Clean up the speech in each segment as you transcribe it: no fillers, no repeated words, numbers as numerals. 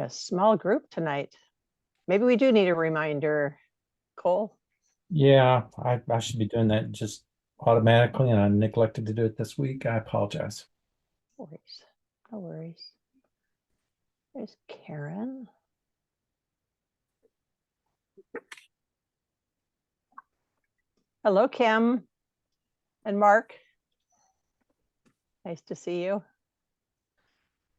A small group tonight. Maybe we do need a reminder, Cole. Yeah, I should be doing that just automatically, and I neglected to do it this week. I apologize. No worries. No worries. There's Karen. Hello, Kim and Mark. Nice to see you.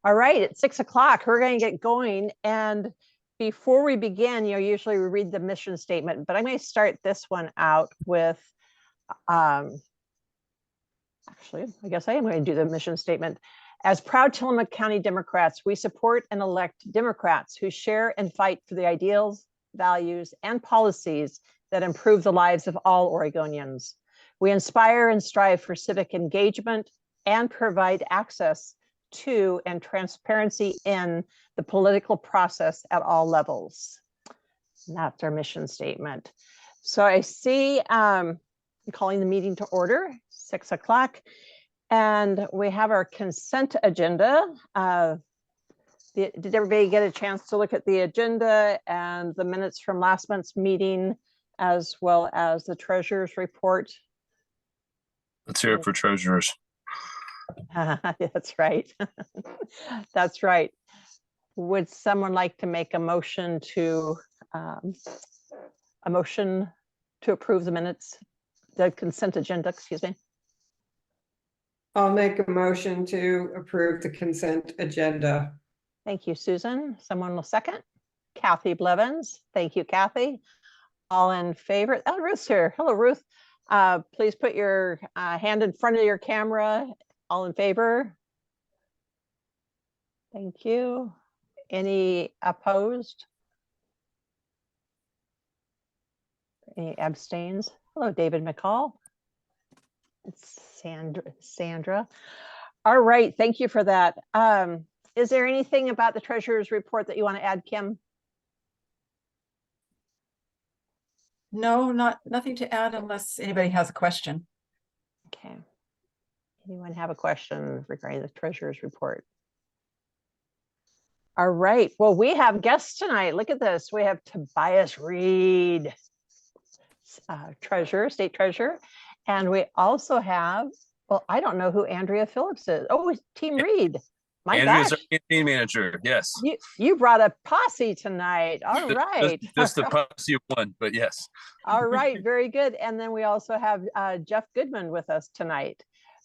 All right, at 6 o'clock, we're going to get going. And before we begin, usually we read the mission statement, but I'm going to start this one out with, actually, I guess I am going to do the mission statement. As proud Tillamook County Democrats, we support and elect Democrats who share and fight for the ideals, values, and policies that improve the lives of all Oregonians. We inspire and strive for civic engagement and provide access to and transparency in the political process at all levels. And that's our mission statement. So I see I'm calling the meeting to order, 6 o'clock. And we have our consent agenda. Did everybody get a chance to look at the agenda and the minutes from last month's meeting, as well as the treasurer's report? Let's hear it for treasurers. That's right. That's right. Would someone like to make a motion to approve the minutes, the consent agenda, excuse me? I'll make a motion to approve the consent agenda. Thank you, Susan. Someone will second. Kathy Blevins. Thank you, Kathy. All in favor? Oh, Ruth's here. Hello, Ruth. Please put your hand in front of your camera. All in favor? Thank you. Any opposed? Any abstains? Hello, David McCall. It's Sandra. All right, thank you for that. Is there anything about the treasurer's report that you want to add, Kim? No, nothing to add unless anybody has a question. Okay. Anyone have a question regarding the treasurer's report? All right. Well, we have guests tonight. Look at this. We have Tobias Reed, treasurer, state treasurer. And we also have, well, I don't know who Andrea Phillips is. Oh, Team Reed. My Andrea's gosh. our campaign manager. Yes. You brought a posse tonight. All right. Just a posse of one, but yes. All right. Very good. And then we also have Jeff Goodman with us tonight.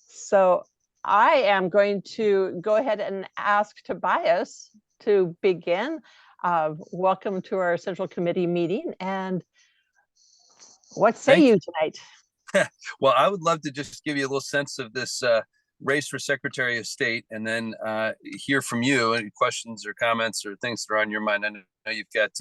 So I am going to go ahead and ask Tobias to begin. Welcome to our Central Committee meeting. And what say you tonight? Well, I would love to just give you a little sense of this race for Secretary of State, and then hear from you any questions or comments or things that are on your mind. I know you've got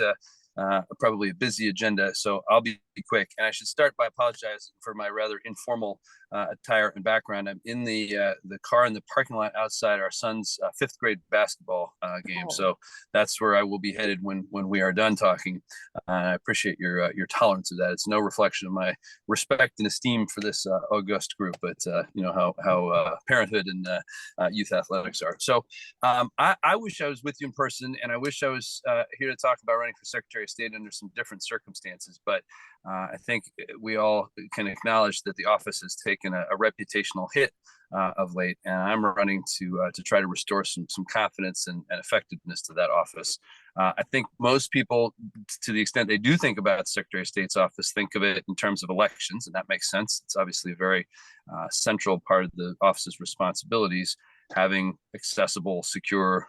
probably a busy agenda, so I'll be quick. And I should start by apologizing for my rather informal attire and background. I'm in the car in the parking lot outside our son's 5th grade basketball game. So that's where I will be headed when we are done talking. I appreciate your tolerance of that. It's no reflection of my respect and esteem for this august group, but you know how parenthood and youth athletics are. So I wish I was with you in person, and I wish I was here to talk about running for Secretary of State under some different circumstances. But I think we all can acknowledge that the office has taken a reputational hit of late, and I'm running to try to restore some confidence and effectiveness to that office. I think most people, to the extent they do think about the Secretary of State's office, think of it in terms of elections, and that makes sense. It's obviously a very central part of the office's responsibilities. Having accessible, secure,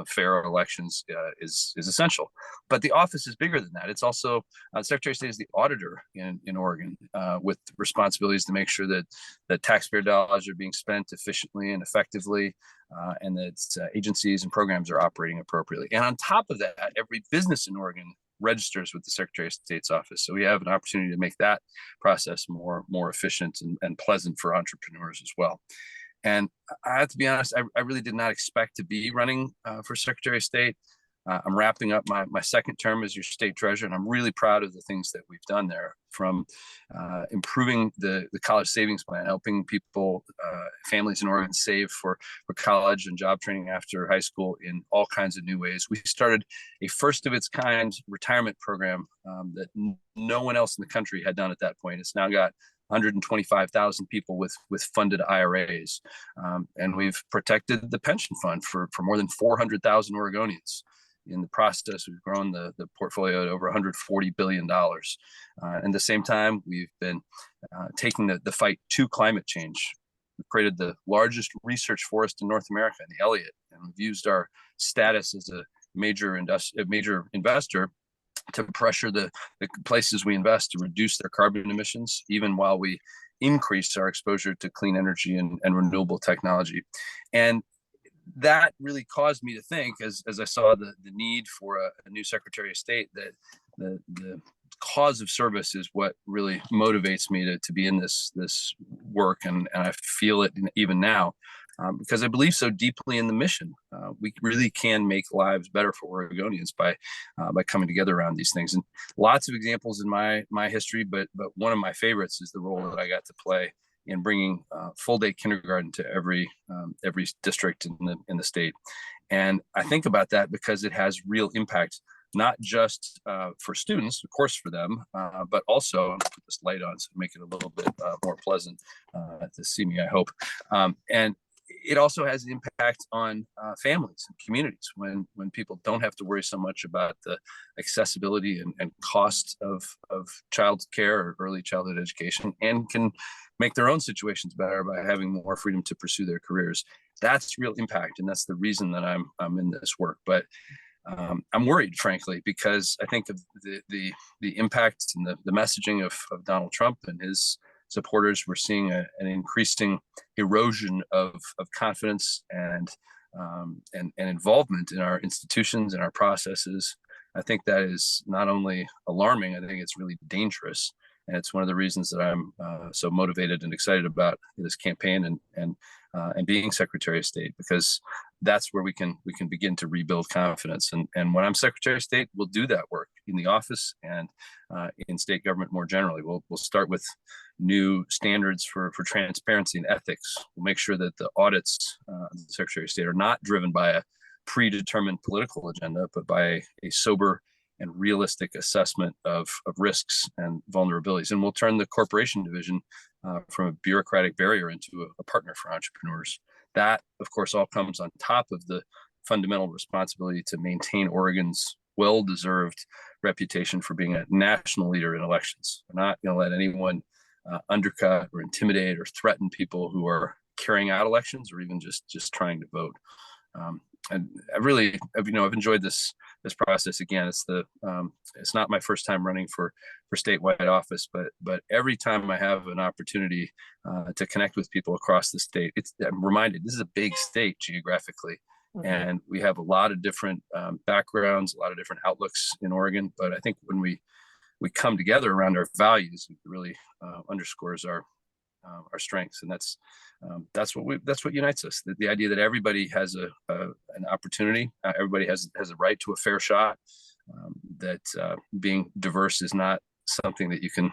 fair elections is essential. But the office is bigger than that. It's also, the Secretary of State is the auditor in Oregon, with responsibilities to make sure that taxpayer dollars are being spent efficiently and effectively, and that agencies and programs are operating appropriately. And on top of that, every business in Oregon registers with the Secretary of State's office. So we have an opportunity to make that process more efficient and pleasant for entrepreneurs as well. And I have to be honest, I really did not expect to be running for Secretary of State. I'm wrapping up my second term as your state treasurer, and I'm really proud of the things that we've done there, from improving the college savings plan, helping people, families in Oregon save for college and job training after high school in all kinds of new ways. We started a first of its kind retirement program that no one else in the country had done at that point. It's now got 125,000 people with funded IRAs. And we've protected the pension fund for more than 400,000 Oregonians. In the process, we've grown the portfolio to over $140 billion. And at the same time, we've been taking the fight to climate change. We've created the largest research forest in North America, in the Elliott, and we've used our status as a major investor to pressure the places we invest to reduce their carbon emissions, even while we increase our exposure to clean energy and renewable technology. And that really caused me to think, as I saw the need for a new Secretary of State, that the cause of service is what really motivates me to be in this work, and I feel it even now, because I believe so deeply in the mission. We really can make lives better for Oregonians by coming together around these things. And lots of examples in my history, but one of my favorites is the role that I got to play in bringing full day kindergarten to every district in the state. And I think about that because it has real impact, not just for students, of course, for them, but also, I'll put this light on so make it a little bit more pleasant to see me, I hope. And it also has an impact on families and communities when people don't have to worry so much about the accessibility and cost of child care or early childhood education, and can make their own situations better by having more freedom to pursue their careers. That's real impact, and that's the reason that I'm in this work. But I'm worried, frankly, because I think of the impact and the messaging of Donald Trump and his supporters. We're seeing an increasing erosion of confidence and involvement in our institutions and our processes. I think that is not only alarming, I think it's really dangerous. And it's one of the reasons that I'm so motivated and excited about this campaign and being Secretary of State, because that's where we can begin to rebuild confidence. And when I'm Secretary of State, we'll do that work in the office and in state government more generally. We'll start with new standards for transparency and ethics. We'll make sure that the audits of the Secretary of State are not driven by a predetermined political agenda, but by a sober and realistic assessment of risks and vulnerabilities. And we'll turn the corporation division from a bureaucratic barrier into a partner for entrepreneurs. That, of course, all comes on top of the fundamental responsibility to maintain Oregon's well-deserved reputation for being a national leader in elections. We're not going to let anyone undercut or intimidate or threaten people who are carrying out elections or even just trying to vote. And I've enjoyed this process. Again, it's not my first time running for statewide office, but every time I have an opportunity to connect with people across the state, I'm reminded this is a big state geographically, and we have a lot of different backgrounds, a lot of different outlooks in Oregon. But I think when we come together around our values, it really underscores our strengths, and that's what unites us. The idea that everybody has an opportunity, everybody has a right to a fair shot. That being diverse is not something that you can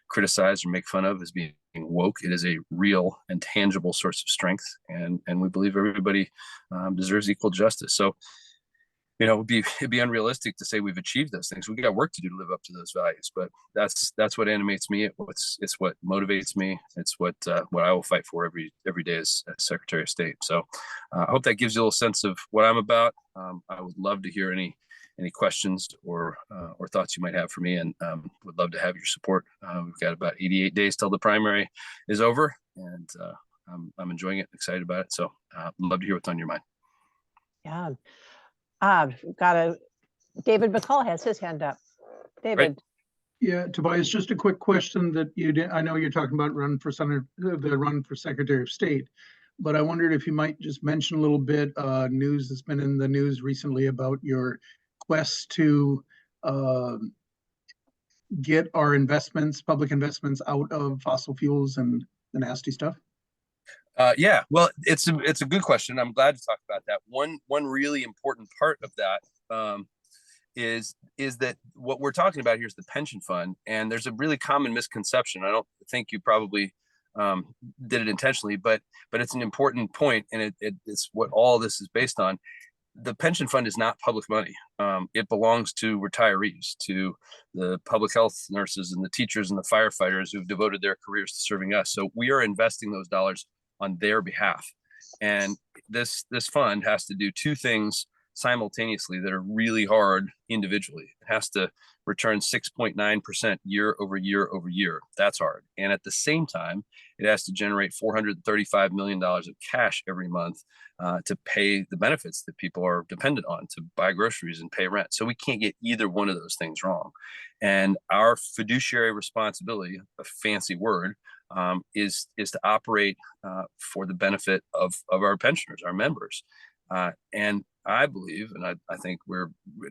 criticize or make fun of as being woke. It is a real and tangible source of strength, and we believe everybody deserves equal justice. So, it'd be unrealistic to say we've achieved those things. We got work to do to live up to those values, but that's what animates me. It's what motivates me. It's what I will fight for every day as Secretary of State. So I hope that gives you a little sense of what I'm about. I would love to hear any questions or thoughts you might have for me, and would love to have your support. We've got about 88 days till the primary is over, and I'm enjoying it, excited about it. So love to hear what's on your mind. Yeah. David McCall has his hand up. David. Right. Yeah, Tobias, just a quick question that you did. I know you're talking about the run for Secretary of State, but I wondered if you might just mention a little bit news that's been in the news recently about your quest to get our public investments out of fossil fuels and the nasty stuff. Yeah, well, it's a good question. I'm glad to talk about that. One really important part of that is that what we're talking about here is the pension fund, and there's a really common misconception. I don't think you probably did it intentionally, but it's an important point, and it's what all this is based on. The pension fund is not public money. It belongs to retirees, to the public health nurses and the teachers and the firefighters who've devoted their careers to serving us. So we are investing those dollars on their behalf. And this fund has to do two things simultaneously that are really hard individually. It has to return 6.9% year over year over year. That's hard. And at the same time, it has to generate $435 million of cash every month to pay the benefits that people are dependent on, to buy groceries and pay rent. So we can't get either one of those things wrong. And our fiduciary responsibility, a fancy word, is to operate for the benefit of our pensioners, our members. And I believe, and I think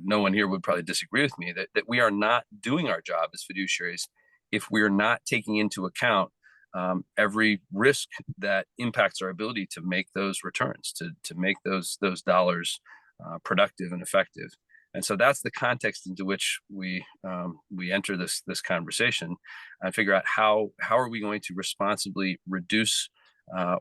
no one here would probably disagree with me, that we are not doing our job as fiduciaries if we are not taking into account every risk that impacts our ability to make those returns, to make those dollars productive and effective. And so that's the context into which we enter this conversation and figure out how are we going to responsibly reduce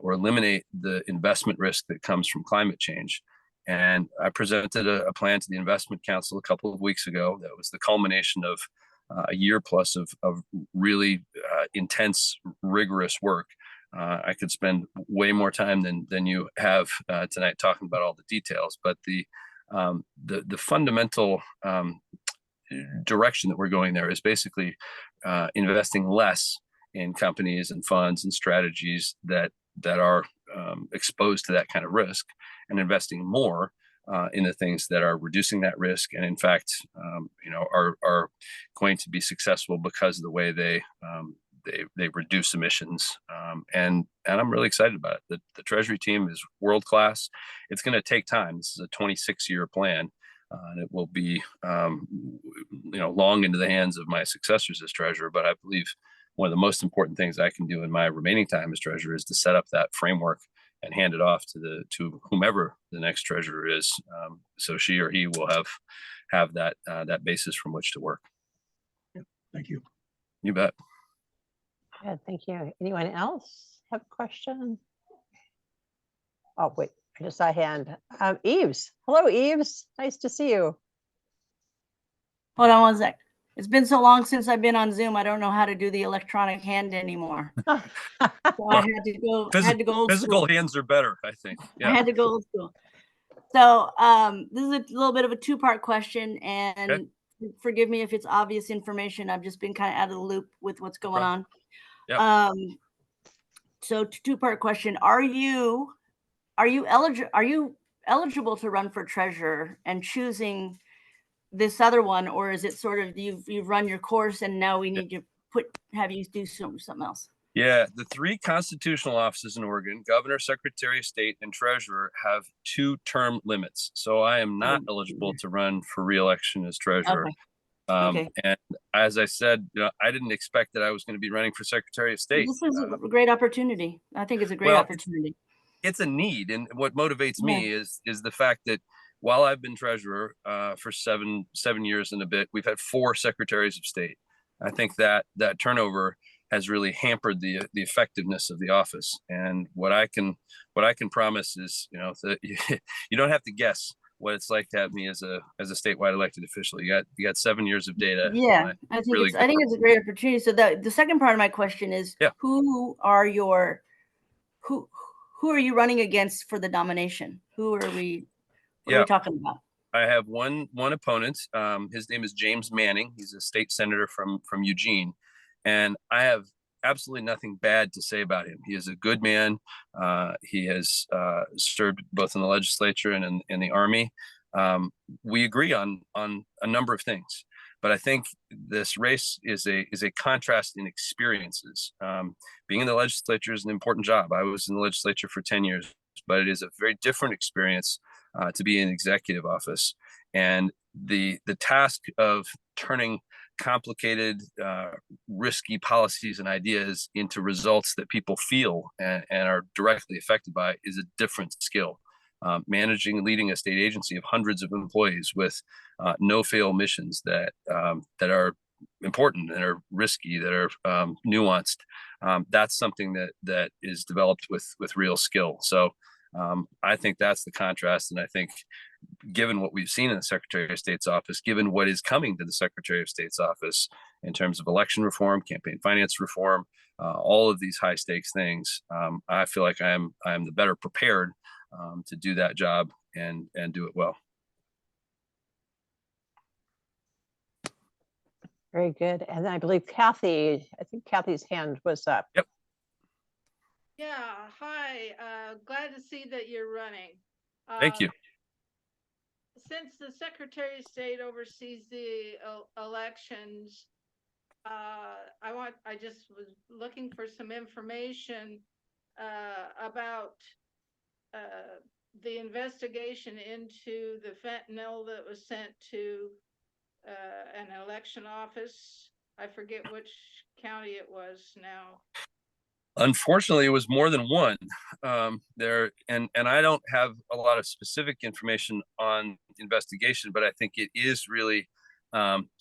or eliminate the investment risk that comes from climate change. And I presented a plan to the Investment Council a couple of weeks ago that was the culmination of a year plus of really intense, rigorous work. I could spend way more time than you have tonight talking about all the details, but the fundamental direction that we're going there is basically investing less in companies and funds and strategies that are exposed to that kind of risk, and investing more in the things that are reducing that risk, and in fact, are going to be successful because of the way they reduce emissions. And I'm really excited about it. The Treasury team is world class. It's going to take time. This is a 26-year plan, and it will be long into the hands of my successors as treasurer. But I believe one of the most important things I can do in my remaining time as treasurer is to set up that framework and hand it off to whomever the next treasurer is, so she or he will have that basis from which to work. Thank you. You bet. Yeah, thank you. Anyone else have a question? Oh, wait, I just saw a hand. Eves. Hello, Eves. Nice to see you. Hold on one sec. It's been so long since I've been on Zoom. I don't know how to do the electronic hand anymore. So I had to go. I had to go old Physical school. hands are better, I think. Yeah. I had to go old school. So this is a little bit of a two-part question, and forgive me if it's obvious information. I've just been kind of out of the loop with what's going on. Yep. So two-part question: Are you eligible to run for treasurer and choosing this other one, or is it sort of you've run your course and now we need to have you do something else? Yeah, the three constitutional offices in Oregon, governor, secretary of state, and treasurer, have 2-term limits. So I am not eligible to run for re-election as treasurer. Okay. And as I said, I didn't expect that I was going to be running for secretary of state. This is a great opportunity. I think it's a great opportunity. It's a need, and what motivates me is the fact that while I've been treasurer for seven years and a bit, we've had 4 secretaries of state. I think that turnover has really hampered the effectiveness of the office. And what I can promise is, that you don't have to guess what it's like to have me as a statewide elected official. You got 7 years of data. Yeah, I think it's a great opportunity. So the second part of my question is, who are you running against for the nomination? What are we talking about? I have one opponent. His name is James Manning. He's a state senator from Eugene, and I have absolutely nothing bad to say about him. He is a good man. He has served both in the legislature and in the Army. We agree on a number of things, but I think this race is a contrast in experiences. Being in the legislature is an important job. I was in the legislature for 10 years, but it is a very different experience to be in executive office. And the task of turning complicated, risky policies and ideas into results that people feel and are directly affected by is a different skill. managing and leading a state agency of hundreds of employees with no-fail missions that are important, that are risky, that are nuanced. That's something that is developed with real skill. So I think that's the contrast. And I think given what we've seen in the Secretary of State's office, given what is coming to the Secretary of State's office in terms of election reform, campaign finance reform, all of these high stakes things, I feel like I am the better prepared to do that job and do it well. Very good. And I believe Kathy, I think Kathy's hand was up. Yep. Yeah, hi. Glad to see that you're running. Thank you. Since the Secretary of State oversees the elections, I just was looking for some information about the investigation into the fentanyl that was sent to an election office. I forget which county it was now. Unfortunately, it was more than one there, and I don't have a lot of specific information on investigation, but I think it is really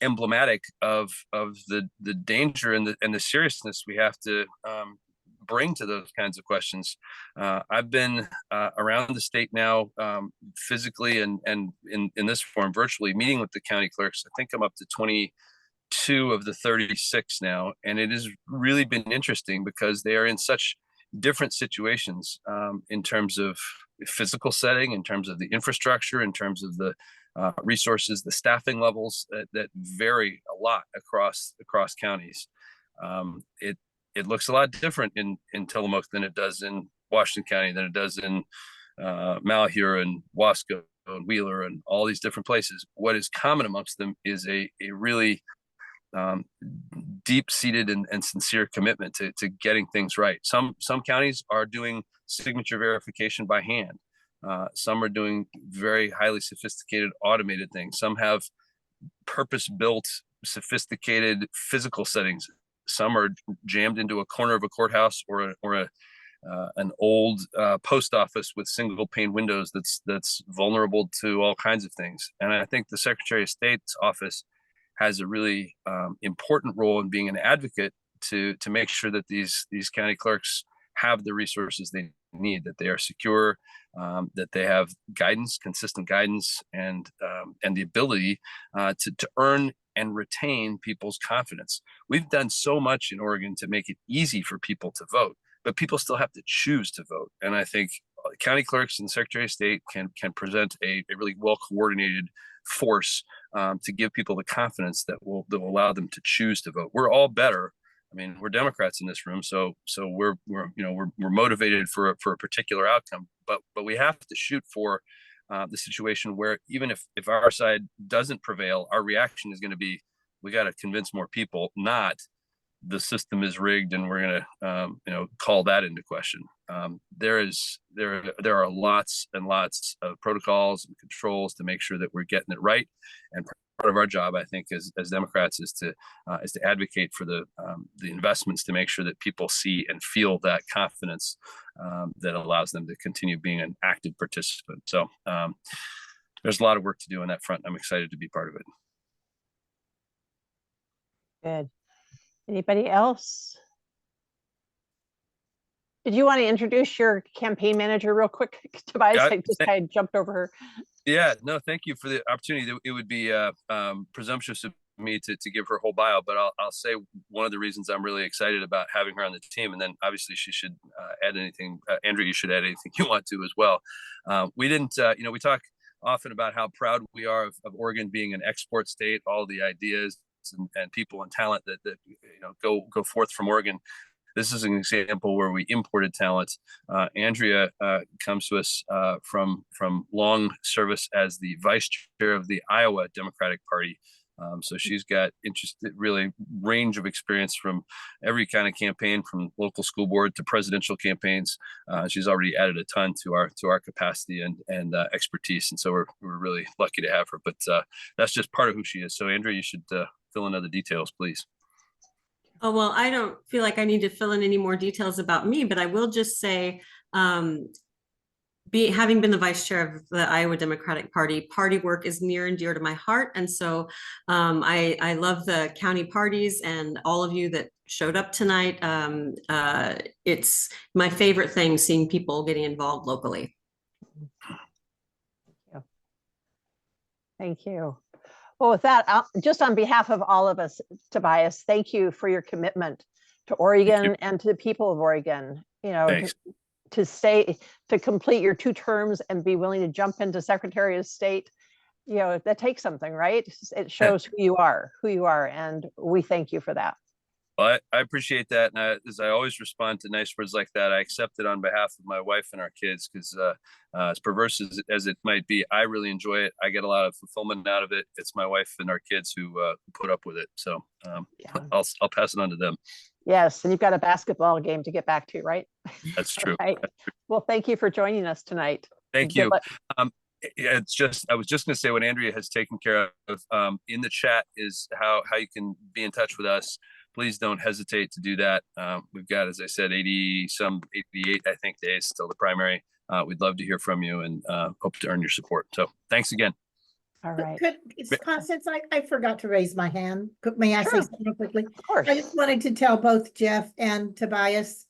emblematic of the danger and the seriousness we have to bring to those kinds of questions. I've been around the state now physically and in this form virtually, meeting with the county clerks. I think I'm up to 22 of the 36 now, and it has really been interesting because they are in such different situations in terms of physical setting, in terms of the infrastructure, in terms of the resources, the staffing levels that vary a lot across counties. It looks a lot different in Tillamook than it does in Washington County, than it does in Malheur and Wasco and Wheeler and all these different places. What is common amongst them is a really deep-seated and sincere commitment to getting things right. Some counties are doing signature verification by hand. Some are doing very highly sophisticated automated things. Some have purpose-built, sophisticated physical settings. Some are jammed into a corner of a courthouse or an old post office with single pane windows that's vulnerable to all kinds of things. And I think the Secretary of State's office has a really important role in being an advocate to make sure that these county clerks have the resources they need, that they are secure, that they have guidance, consistent guidance, and the ability to earn and retain people's confidence. We've done so much in Oregon to make it easy for people to vote, but people still have to choose to vote. And I think county clerks and the Secretary of State can present a really well-coordinated force to give people the confidence that will allow them to choose to vote. We're all better. I mean, we're Democrats in this room, so we're motivated for a particular outcome, but we have to shoot for the situation where even if our side doesn't prevail, our reaction is going to be, we got to convince more people, not the system is rigged and we're going to call that into question. There are lots and lots of protocols and controls to make sure that we're getting it right. And part of our job, I think, as Democrats, is to advocate for the investments to make sure that people see and feel that confidence that allows them to continue being an active participant. So there's a lot of work to do on that front. I'm excited to be part of it. Good. Anybody else? Did you want to introduce your campaign manager real quick, Tobias? I just kind of jumped over her. Yeah, no, thank you for the opportunity. It would be presumptuous of me to give her whole bio, but I'll say one of the reasons I'm really excited about having her on the team, and then obviously she should add anything. Andrew, you should add anything you want to as well. We didn't, we talk often about how proud we are of Oregon being an export state, all the ideas and people and talent that go forth from Oregon. This is an example where we imported talent. Andrea comes to us from long service as the vice chair of the Iowa Democratic Party. So she's got really range of experience from every kind of campaign, from local school board to presidential campaigns. She's already added a ton to our capacity and expertise, and so we're really lucky to have her. But that's just part of who she is. So Andrea, you should fill in other details, please. Oh, well, I don't feel like I need to fill in any more details about me, but I will just say having been the vice chair of the Iowa Democratic Party work is near and dear to my heart. And so I love the county parties and all of you that showed up tonight. It's my favorite thing, seeing people getting involved locally. Thank you. Well, with that, just on behalf of all of us, Tobias, thank you for your commitment to Oregon and to the people of Oregon. You know, to complete your 2 terms and be willing to jump into Secretary of State. You know, that takes something, right? It shows who you are, and we thank you for that. Well, I appreciate that. And as I always respond to nice words like that, I accept it on behalf of my wife and our kids, because as perverse as it might be, I really enjoy it. I get a lot of fulfillment out of it. It's my wife and our kids who put up with it. So I'll pass it on to them. Yes, and you've got a basketball game to get back to, right? That's true. Right. Well, thank you for joining us tonight. Thank you. It's just, I was just going to say what Andrea has taken care of in the chat is how you can be in touch with us. Please don't hesitate to do that. We've got, as I said, 88, I think, days till the primary. We'd love to hear from you and hope to earn your support. So thanks again. All right. Constance, I forgot to raise my hand. May I say something quickly? Of course. I just wanted to tell both Jeff and Tobias.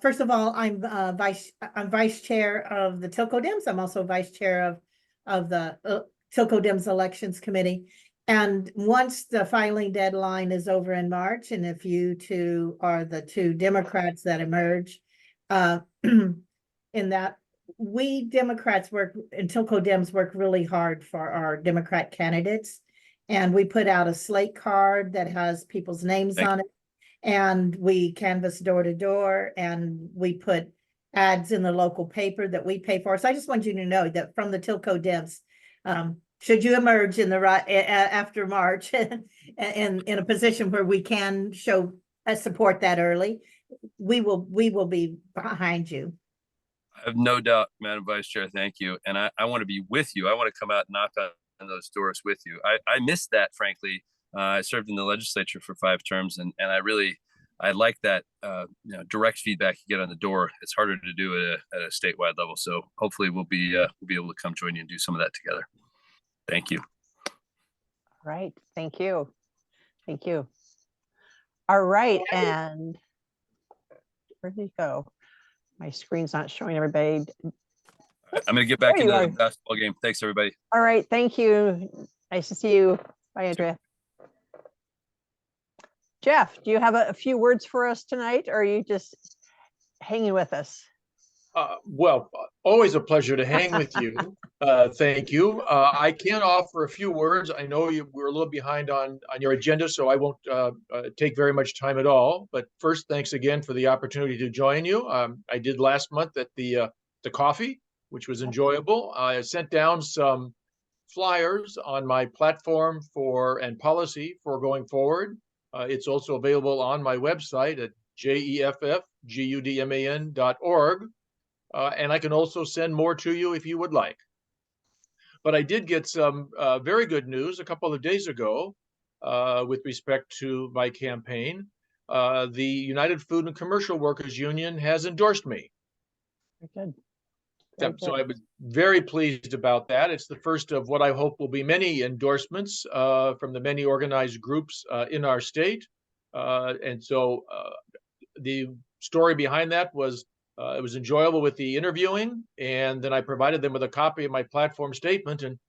First of all, I'm vice chair of the TillcoDems. I'm also vice chair of the TillcoDems Elections Committee. And once the filing deadline is over in March, and if you two are the 2 Democrats that emerge, in that, we Democrats and TillcoDems work really hard for our Democrat candidates. And we put out a slate card that has people's names on it. And we canvass door to door, and we put ads in the local paper that we pay for. So I just want you to know that from the TillcoDems, should you emerge in the after March in a position where we can show support that early, we will be behind you. I have no doubt, Madam Vice Chair. Thank you. And I want to be with you. I want to come out and knock on those doors with you. I missed that, frankly. I served in the legislature for 5 terms, and I like that direct feedback you get on the door. It's harder to do at a statewide level. So hopefully we'll be able to come join you and do some of that together. Thank you. All right. Thank you. Thank you. All right. And where did he go? My screen's not showing everybody. I'm going to get back into the basketball game. Thanks, everybody. All right. Thank you. Nice to see you. Bye, Andrea. Jeff, do you have a few words for us tonight, or are you just hanging with us? Well, always a pleasure to hang with you. Thank you. I can offer a few words. I know we're a little behind on your agenda, so I won't take very much time at all. But first, thanks again for the opportunity to join you. I did last month at the coffee, which was enjoyable. I sent down some flyers on my platform and policy for going forward. It's also available on my website at jeffgudman.org. And I can also send more to you if you would like. But I did get some very good news a couple of days ago with respect to my campaign. The United Food and Commercial Workers Union has endorsed me. Very good. So I was very pleased about that. It's the first of what I hope will be many endorsements from the many organized groups in our state. And so the story behind that was it was enjoyable with the interviewing, and then I provided them with a copy of my platform statement. And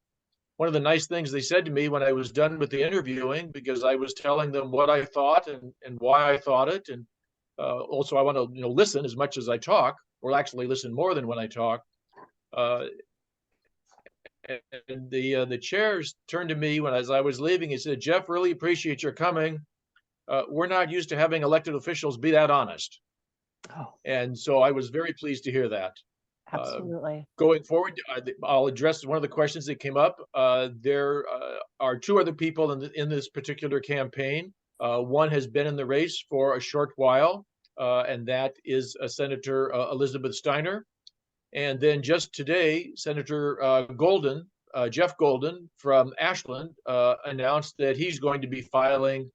one of the nice things they said to me when I was done with the interviewing, because I was telling them what I thought and why I thought it, and also I want to listen as much as I talk, or actually listen more than when I talk. And the chairs turned to me as I was leaving. He said, "Jeff, really appreciate your coming. We're not used to having elected officials be that honest." Oh. And so I was very pleased to hear that. Absolutely. Going forward, I'll address one of the questions that came up. There are 2 other people in this particular campaign. One has been in the race for a short while, and that is Senator Elizabeth Steiner. And then just today, Senator Jeff Golden from Ashland, announced that he's going to be filing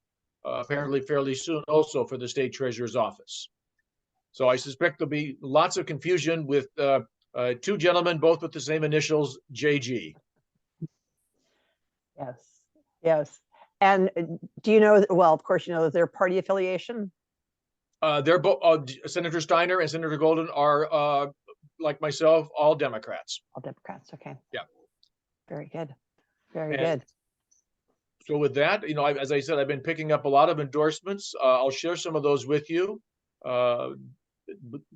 apparently fairly soon also for the state treasurer's office. So I suspect there'll be lots of confusion with Two gentlemen, both with the same initials, JG. Yes, yes. And do you know, well, of course, you know their party affiliation? They're both, Senator Steiner and Senator Golden are, like myself, all Democrats. All Democrats, okay. Yeah. Very good, very And good. so with that, you know, as I said, I've been picking up a lot of endorsements. I'll share some of those with you,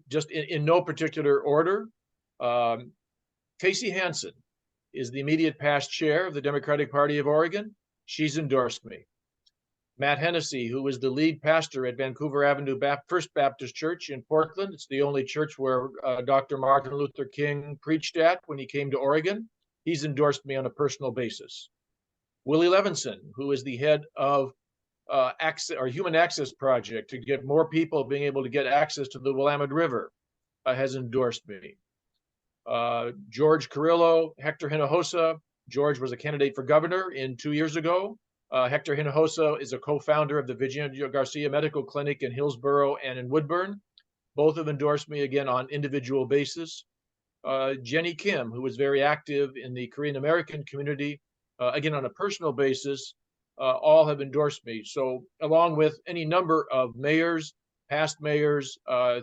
just in no particular order. Casey Hansen is the immediate past chair of the Democratic Party of Oregon. She's endorsed me. Matt Hennessy, who is the lead pastor at Vancouver Avenue First Baptist Church in Portland. It's the only church where Dr. Martin Luther King preached at when he came to Oregon. He's endorsed me on a personal basis. Willie Levinson, who is the head of Human Access Project to get more people being able to get access to the Willamette River, has endorsed me. George Carrillo, Hector Hinojosa. George was a candidate for governor 2 years ago. Hector Hinojosa is a co-founder of the Virginia Garcia Medical Clinic in Hillsborough and in Woodburn. Both have endorsed me again on individual basis. Jenny Kim, who was very active in the Korean American community, again on a personal basis, all have endorsed me. So along with any number of mayors, past mayors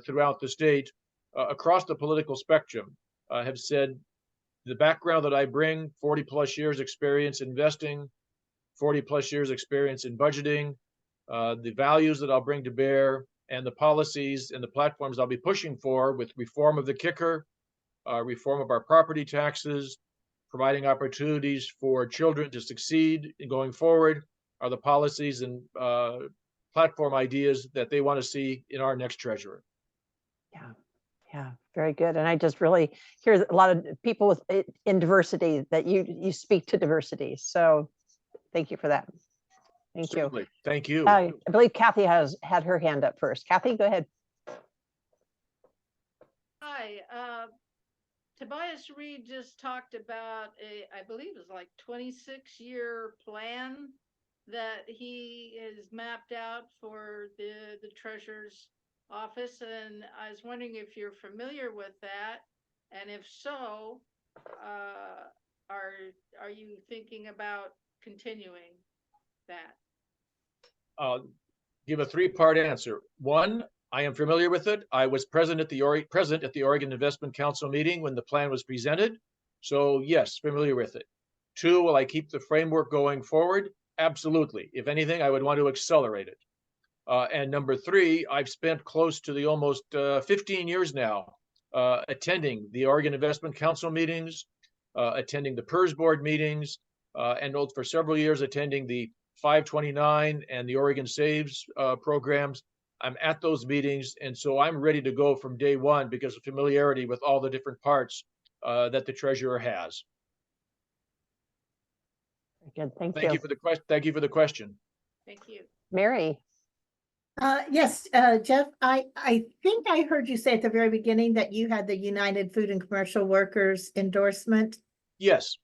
throughout the state, across the political spectrum, have said the background that I bring, 40 plus years experience investing, 40 plus years experience in budgeting, the values that I'll bring to bear, and the policies and the platforms I'll be pushing for with reform of the kicker, reform of our property taxes, providing opportunities for children to succeed in going forward, are the policies and platform ideas that they want to see in our next treasurer. Yeah, yeah, very good. And I just really hear a lot of people with in diversity that you speak to diversity. So thank you for that. Thank Certainly. you. Thank you. I believe Kathy has had her hand up first. Kathy, go ahead. Hi, Tobias Reed just talked about I believe it was like 26-year plan that he is mapped out for the treasurer's office, and I was wondering if you're familiar with that, and if so, are you thinking about continuing that? I'll give a three-part answer. One, I am familiar with it. I was present at the Oregon Investment Council meeting when the plan was presented. So yes, familiar with it. Two, will I keep the framework going forward? Absolutely. If anything, I would want to accelerate it. And number three, I've spent close to the almost 15 years now attending the Oregon Investment Council meetings, attending the PERS board meetings, and for several years attending the 529 and the Oregon Saves programs. I'm at those meetings, and so I'm ready to go from day one because of familiarity with all the different parts that the treasurer has. Good, thank you for the question. Thank you for the question. Thank you. Mary. Yes, Jeff, I think I heard you say at the very beginning that you had the United Food and Commercial Workers endorsement. Yes.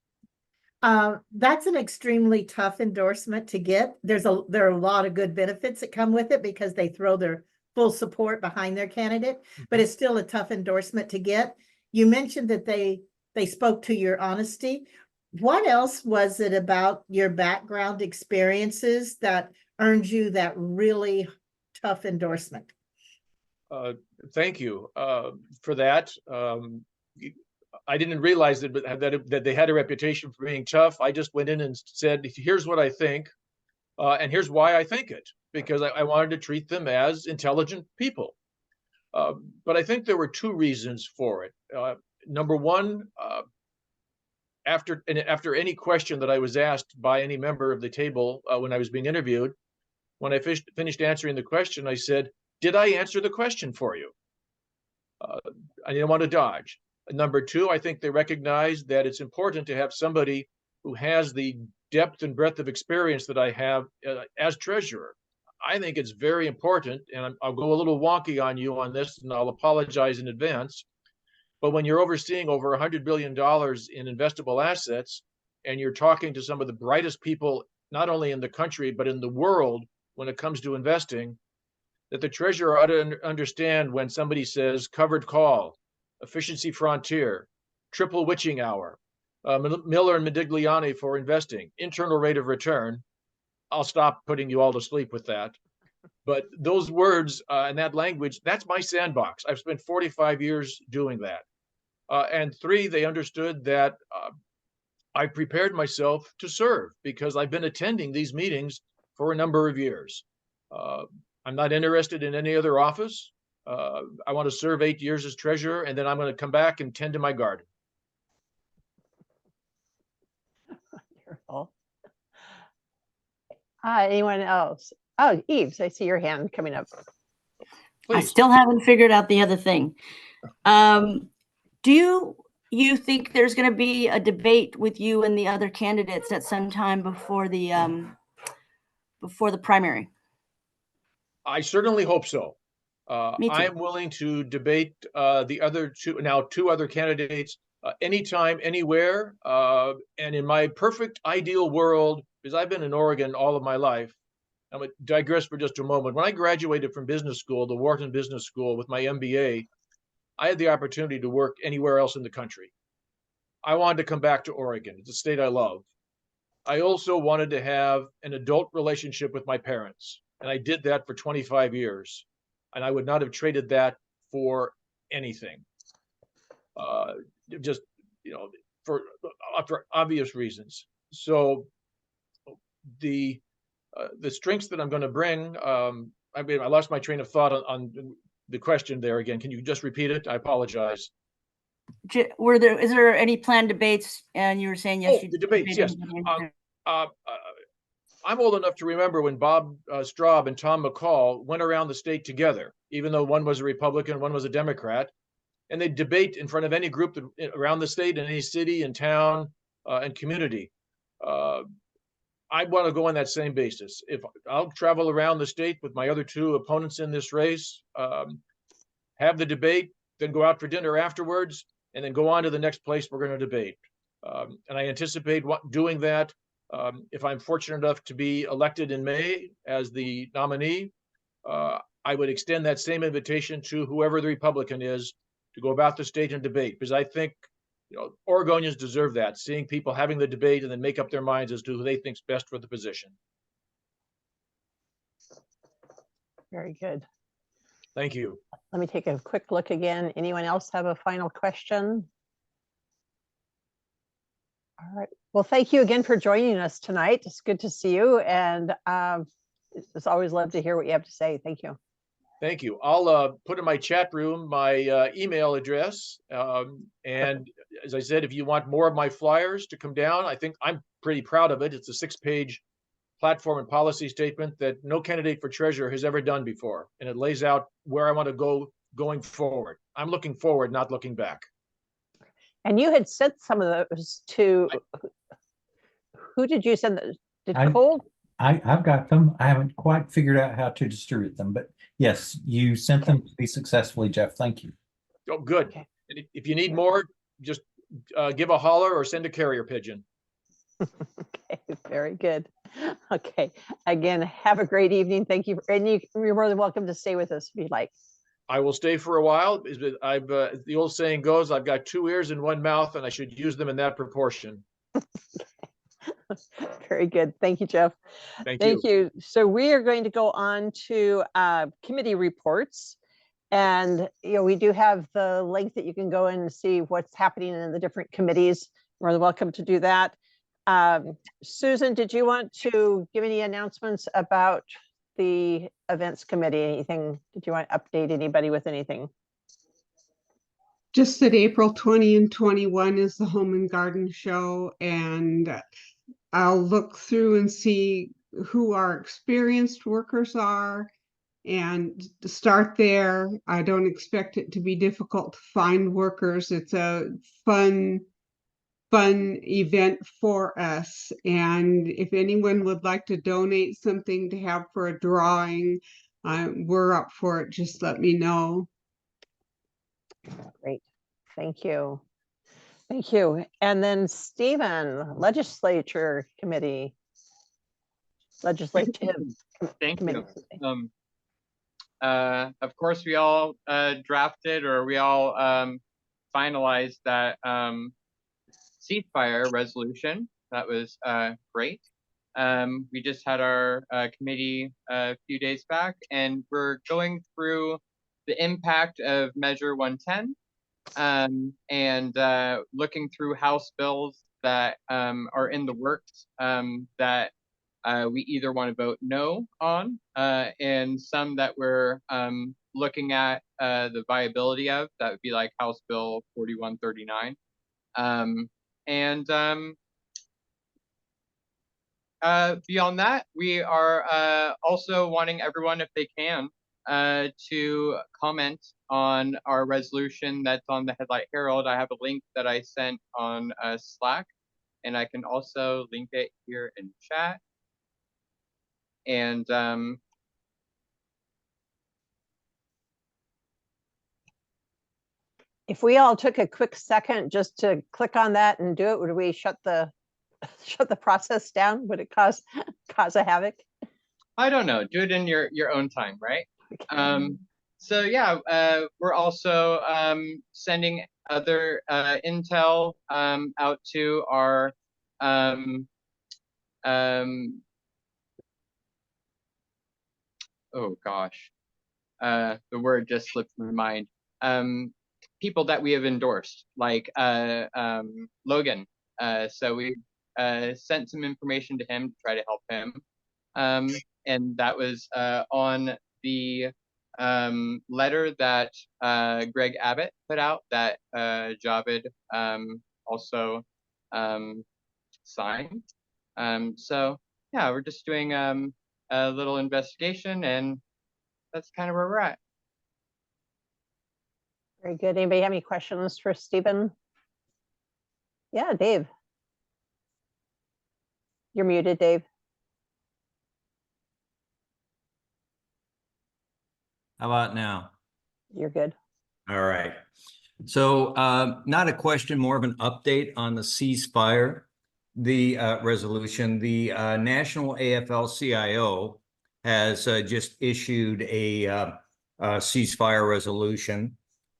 That's an extremely tough endorsement to get. There are a lot of good benefits that come with it because they throw their full support behind their candidate, but it's still a tough endorsement to get. You mentioned that they spoke to your honesty. What else was it about your background experiences that earned you that really tough endorsement? Thank you for that. I didn't realize that they had a reputation for being tough. I just went in and said, here's what I think, and here's why I think it, because I wanted to treat them as intelligent people. But I think there were two reasons for it. Number one, after any question that I was asked by any member of the table when I was being interviewed, when I finished answering the question, I said, did I answer the question for you? I didn't want to dodge. Number two, I think they recognize that it's important to have somebody who has the depth and breadth of experience that I have as treasurer. I think it's very important, and I'll go a little wonky on you on this, and I'll apologize in advance. But when you're overseeing over $100 billion in investable assets, and you're talking to some of the brightest people, not only in the country, but in the world when it comes to investing, that the treasurer ought to understand when somebody says covered call, Efficiency Frontier, Triple Witching Hour, Miller and Modigliani for investing, internal rate of return. I'll stop putting you all to sleep with that. But those words and that language, that's my sandbox. I've spent 45 years doing that. And 3, they understood that I prepared myself to serve because I've been attending these meetings for a number of years. I'm not interested in any other office. I want to serve 8 years as treasurer, and then I'm going to come back and tend to my garden. Wonderful. Anyone else? Oh, Eves, I see your hand coming up. I Please. still haven't figured out the other thing. Do you think there's going to be a debate with you and the other candidates at some time before the primary? I certainly hope so. Me too. I'm willing to debate the other two other candidates anytime, anywhere. And in my perfect ideal world, because I've been in Oregon all of my life, I'm going to digress for just a moment. When I graduated from business school, the Wharton Business School, with my MBA, I had the opportunity to work anywhere else in the country. I wanted to come back to Oregon. It's a state I love. I also wanted to have an adult relationship with my parents, and I did that for 25 years, and I would not have traded that for anything. Just, for obvious reasons. So the strengths that I'm going to bring, I lost my train of thought on the question there again. Can you just repeat it? I apologize. Is there any planned debates? And you were saying yes. The debates, yes. I'm old enough to remember when Bob Straub and Tom McCall went around the state together, even though one was a Republican, one was a Democrat, and they'd debate in front of any group around the state, in any city and town and community. I want to go on that same basis. If I'll travel around the state with my other 2 opponents in this race, have the debate, then go out for dinner afterwards, and then go on to the next place we're going to debate. And I anticipate doing that. If I'm fortunate enough to be elected in May as the nominee, I would extend that same invitation to whoever the Republican is to go about the state and debate, because I think Oregonians deserve that, seeing people having the debate and then make up their minds as to who they think's best for the position. Very good. Thank you. Let me take a quick look again. Anyone else have a final question? All right. Well, thank you again for joining us tonight. It's good to see you. And it's always love to hear what you have to say. Thank you. Thank you. I'll put in my chat room my email address. And as I said, if you want more of my flyers to come down, I think I'm pretty proud of it. It's a 6-page platform and policy statement that no candidate for treasurer has ever done before. And it lays out where I want to go going forward. I'm looking forward, not looking back. And you had sent some of those to, who did you send those? Did Cole? I've got them. I haven't quite figured out how to distribute them, but yes, you sent them to me successfully, Jeff. Thank you. Oh, good. Okay. And if you need more, just give a holler or send a carrier pigeon. Okay, very good. Okay, again, have a great evening. Thank you. And you're more than welcome to stay with us if you'd like. I will stay for a while. The old saying goes, I've got 2 ears and 1 mouth, and I should use them in that proportion. Very good. Thank you, Jeff. Thank you. So we are going to go on to committee reports. And we do have the link that you can go in and see what's happening in the different committees. You're welcome to do that. Susan, did you want to give any announcements about the events committee? Anything? Did you want to update anybody with anything? Just that April 20 and 21 is the Home and Garden Show, and I'll look through and see who our experienced workers are and start there. I don't expect it to be difficult to find workers. It's a fun event for us. And if anyone would like to donate something to have for a drawing, we're up for it. Just let me know. Great. Thank you. Thank you. And then Stephen, Legislative Committee. Thank you. Of course, we all drafted, or we all finalized that ceasefire resolution. That was great. We just had our committee a few days back, and we're going through the impact of Measure 110 and looking through House bills that are in the works that we either want to vote no on, and some that we're looking at the viability of. That would be like House Bill 4139. Beyond that, we are also wanting everyone, if they can, to comment on our resolution that's on the Headlight Herald. I have a link that I sent on Slack, and I can also link it here in chat. And if we all took a quick second just to click on that and do it, would we shut the process down? Would it cause a havoc? I don't know. Do it in your own time, right? Okay. So yeah, we're also sending other intel out to our oh gosh, the word just slipped my mind. People that we have endorsed, like Logan. So we sent some information to him to try to help him. And that was on the letter that Greg Abbott put out that Javed also signed. So yeah, we're just doing a little investigation, and that's kind of where we're at. Very good. Anybody have any questions for Stephen? Yeah, Dave. You're muted, Dave. How about now? You're good. All right. So not a question, more of an update on the ceasefire, the resolution. The National AFL-CIO has just issued a ceasefire resolution.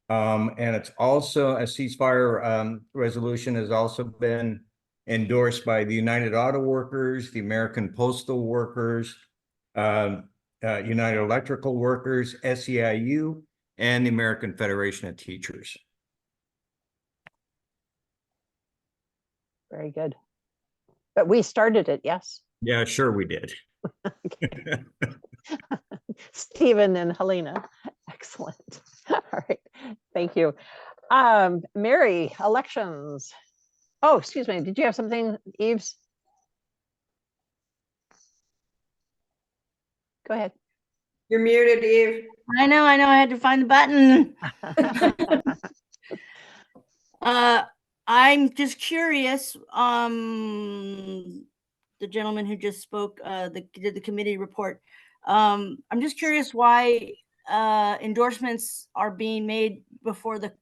And it's also a ceasefire resolution has also been endorsed by the United Auto Workers, the American Postal Workers, United Electrical Workers, SEIU, and the American Federation of Teachers. Very good. But we started it, yes? Yeah, sure we did. Stephen and Helena. Excellent. All right. Thank you. Mary, elections. Oh, excuse me. Did you have something, Eves? Go ahead. You're muted, Eve. I know. I had to find the button. I'm just curious. The gentleman who just spoke, did the committee report. I'm just curious why endorsements are being made before the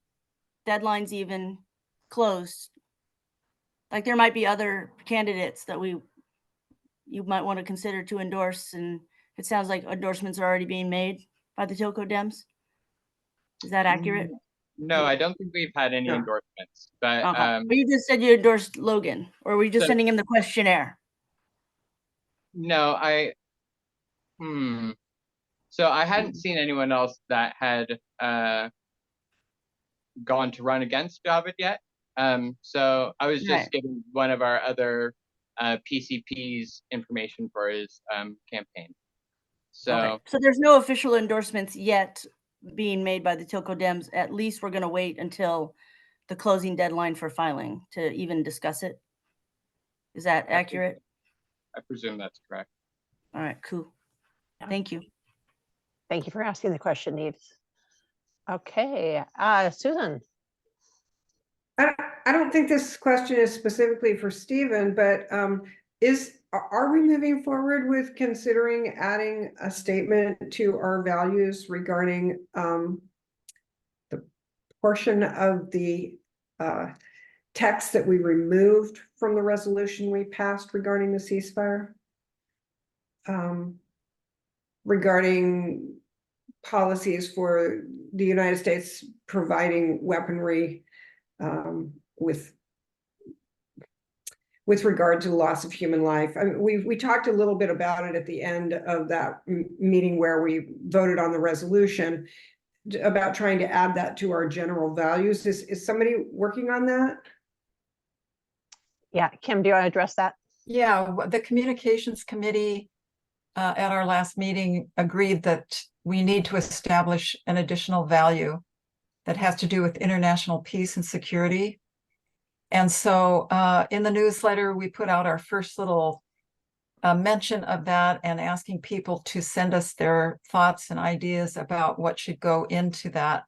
deadline's even closed. Like there might be other candidates that you might want to consider to endorse, and it sounds like endorsements are already being made by the TillcoDems. Is that accurate? No, I don't think we've had any endorsements, but but you just said you endorsed Logan, or were you just sending him the questionnaire? No, so I hadn't seen anyone else that had gone to run against Javed yet. So I was just giving one of our other PCP's information for his campaign. So there's no official endorsements yet being made by the TillcoDems. At least we're going to wait until the closing deadline for filing to even discuss it. Is that accurate? I presume that's correct. All right, cool. Thank you. Thank you for asking the question, Eves. Okay, Susan. I don't think this question is specifically for Stephen, but are we moving forward with considering adding a statement to our values regarding the portion of the text that we removed from the resolution we passed regarding the ceasefire? Regarding policies for the United States providing weaponry with regard to the loss of human life. I mean, we talked a little bit about it at the end of that meeting where we voted on the resolution about trying to add that to our general values. Is somebody working on that? Yeah, Kim, do you want to address that? Yeah, the communications committee at our last meeting agreed that we need to establish an additional value that has to do with international peace and security. And so in the newsletter, we put out our first little mention of that and asking people to send us their thoughts and ideas about what should go into that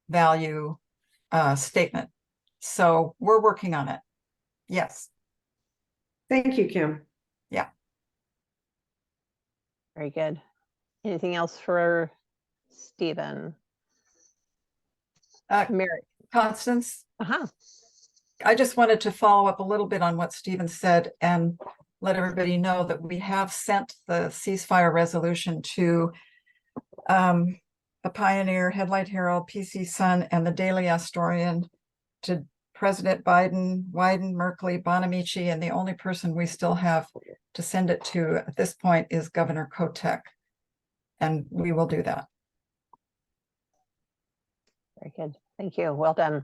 value statement. So we're working on it. Yes. Thank you, Kim. Yeah. Very good. Anything else for Stephen? Mary. Constance? I just wanted to follow up a little bit on what Stephen said and let everybody know that we have sent the ceasefire resolution to the Pioneer, Headlight Herald, PC Sun, and the Daily Astorian, to President Biden, Wyden, Merkley, Bonamici, and the only person we still have to send it to at this point is Governor Kotek. And we will do that. Very good. Thank you. Well done.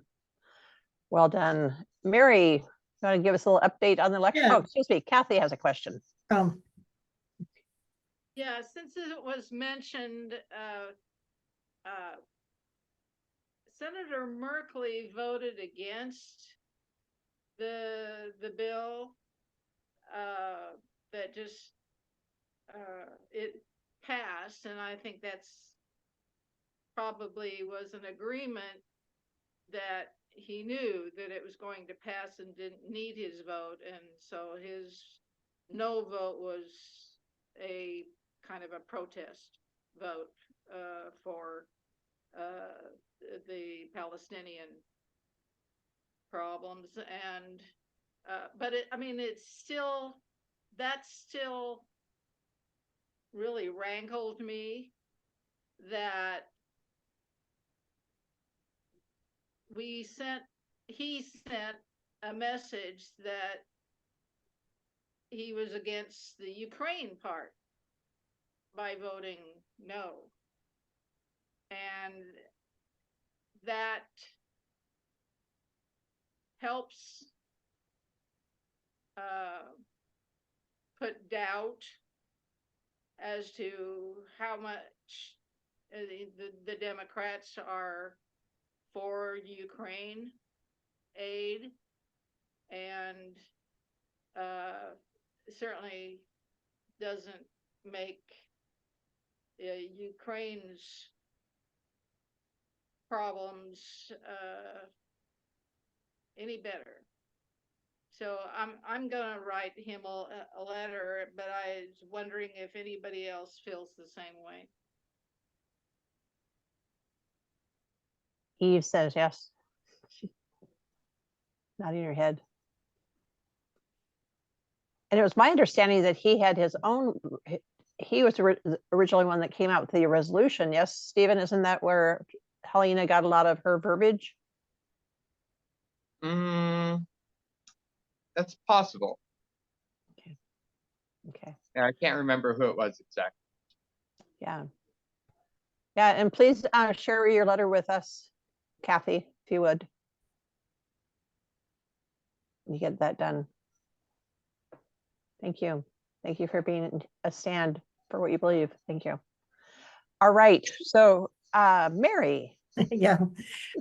Well done. Mary, you want to give us a little update on the election? Yeah. Oh, excuse me. Kathy has a question. Yeah, since it was mentioned, Senator Merkley voted against the bill that just it passed, and I think that's probably was an agreement that he knew that it was going to pass and didn't need his vote, and so his no vote was a kind of a protest vote for the Palestinian problems. And but I mean, it's still, that still really rankled me that he sent a message that he was against the Ukraine part by voting no. And that helps put doubt as to how much the Democrats are for Ukraine aid, and certainly doesn't make Ukraine's problems any better. So I'm gonna write him a letter, but I was wondering if anybody else feels the same way. Eve says yes. Nodding her head. And it was my understanding that he had his own, he was originally one that came out with the resolution. Yes, Stephen, isn't that where Helena got a lot of her verbiage? That's possible. Okay. Yeah, I can't remember who it was exactly. Yeah. Yeah, and please share your letter with us, Kathy, if you would. You get that done. Thank you. Thank you for being a stand for what you believe. Thank you. All right. So, Mary. Yeah.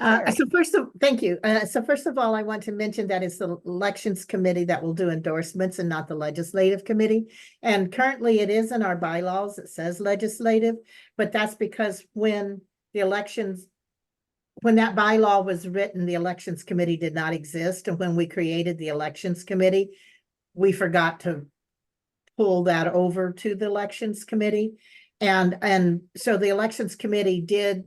Thank you. So first of all, I want to mention that it's the elections committee that will do endorsements and not the legislative committee. And currently it is in our bylaws. It says legislative, but that's because when that bylaw was written, the elections committee did not exist. And when we created the elections committee, we forgot to pull that over to the elections committee. And so the elections committee did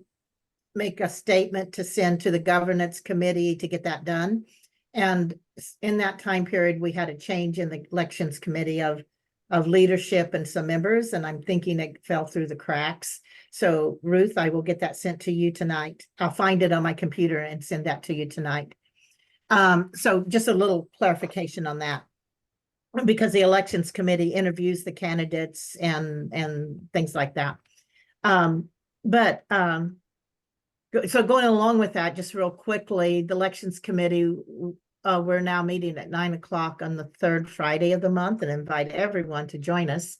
make a statement to send to the governance committee to get that done. And in that time period, we had a change in the elections committee of of leadership and some members, and I'm thinking it fell through the cracks. So Ruth, I will get that sent to you tonight. I'll find it on my computer and send that to you tonight. So just a little clarification on that, because the elections committee interviews the candidates and things like that. So going along with that, just real quickly, the elections committee, we're now meeting at 9 o'clock on the third Friday of the month, and invite everyone to join us.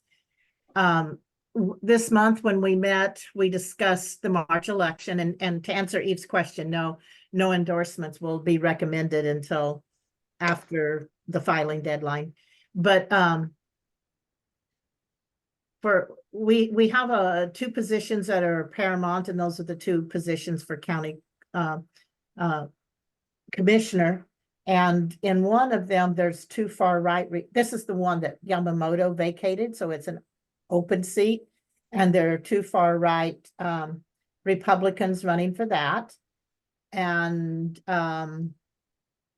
This month when we met, we discussed the March election, and to answer Eve's question, no endorsements will be recommended until after the filing deadline. But we have two positions that are paramount, and those are the two positions for county commissioner. And in one of them, there's two far right. This is the one that Yamamoto vacated, so it's an open seat, and there are two far right Republicans running for that. And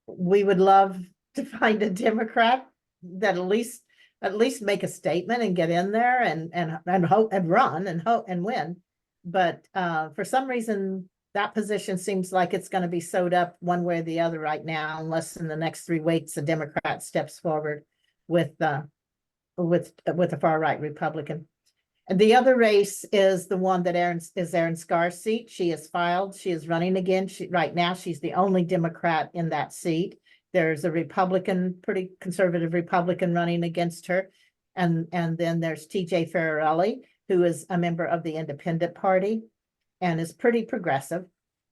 we would love to find a Democrat that at least make a statement and get in there and hope and run and hope and win. But for some reason, that position seems like it's going to be sewed up one way or the other right now, unless in the next 3 weeks a Democrat steps forward with a far right Republican. And the other race is the one that Erin Scar's seat. She has filed. She is running again. Right now, she's the only Democrat in that seat. There's a Republican, pretty conservative Republican running against her. And then there's TJ Farrelly, who is a member of the Independent Party and is pretty progressive.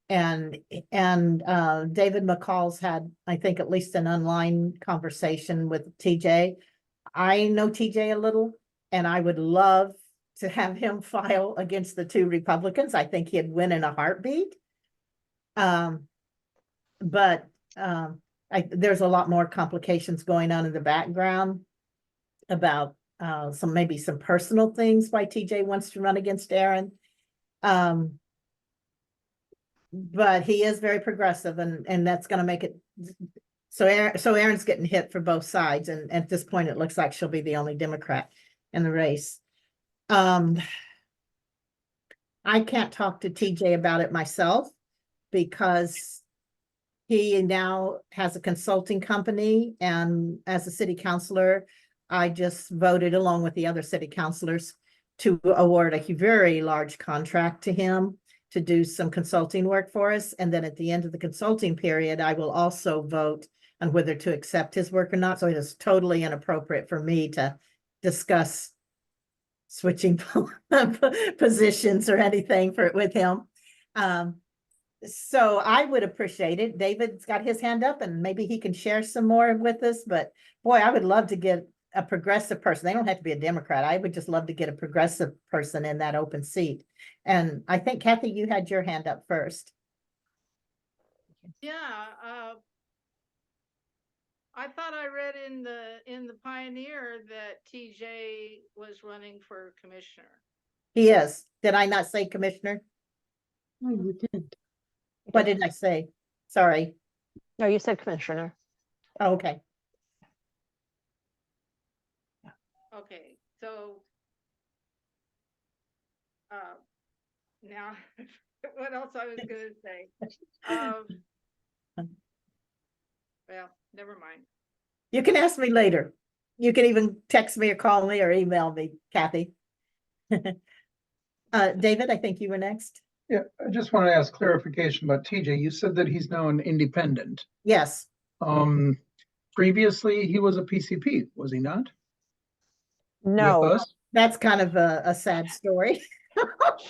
And David McCall's had, I think, at least an online conversation with TJ. I know TJ a little, and I would love to have him file against the two Republicans. I think he'd win in a heartbeat. There's a lot more complications going on in the background about maybe some personal things why TJ wants to run against Erin. But he is very progressive, and that's going to make it so Erin's getting hit for both sides, and at this point it looks like she'll be the only Democrat in the race. I can't talk to TJ about it myself because he now has a consulting company, and as a city councilor, I just voted along with the other city councilors to award a very large contract to him to do some consulting work for us. And then at the end of the consulting period, I will also vote on whether to accept his work or not. So it is totally inappropriate for me to discuss switching positions or anything with him. So I would appreciate it. David's got his hand up, and maybe he can share some more with us. But boy, I would love to get a progressive person. They don't have to be a Democrat. I would just love to get a progressive person in that open seat. And I think, Kathy, you had your hand up first. Yeah, I thought I read in the Pioneer that TJ was running for commissioner. He is. Did I not say commissioner? Oh, you did. What did I say? Sorry. No, you said commissioner. Oh, okay. Okay, so now what else I was gonna say? Well, never mind. You can ask me later. You can even text me or call me or email me, Kathy. David, I think you were next. Yeah, I just want to ask clarification about TJ. You said that he's now an independent. Yes. Previously he was a PCP, was he not? No, With us? That's kind of a sad story.